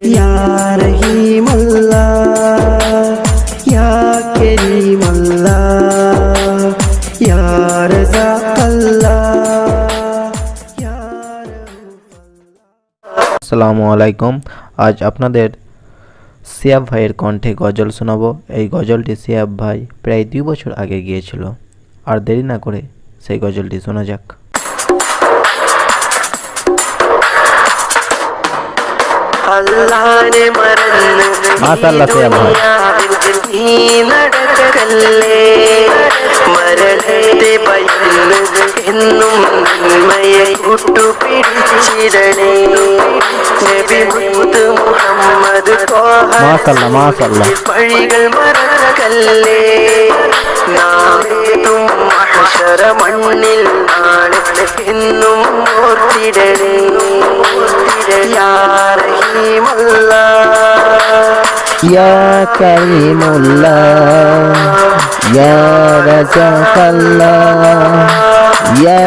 या रहीम अल्लाह या करीम अल्लाह या रज़ाक़ अल्लाह या আসসালামু আলাইকুম। আজ আপনাদের সিয়াব ভাইয়ের কণ্ঠে গজল শোনাবো। এই গজলটি সিয়াব ভাই প্রায় 2 বছর আগে গিয়েছিল। আর দেরি না করে সেই গজলটি শোনা যাক। মাশাআল্লাহ সিয়াব ভাই। മാഷാഅല്ലാ മാഷാഅല്ലാ പഴികൾ മറക്കല്ലേ നാമേതും മഹ്ശറ മണ്ണിൽ ആണ് എന്നും ഓർത്തിടണേ യാ റഹീമല്ലാഹ് യാ കരീമുല്ലാഹ് യാ റസാഖല്ലാഹ് യാ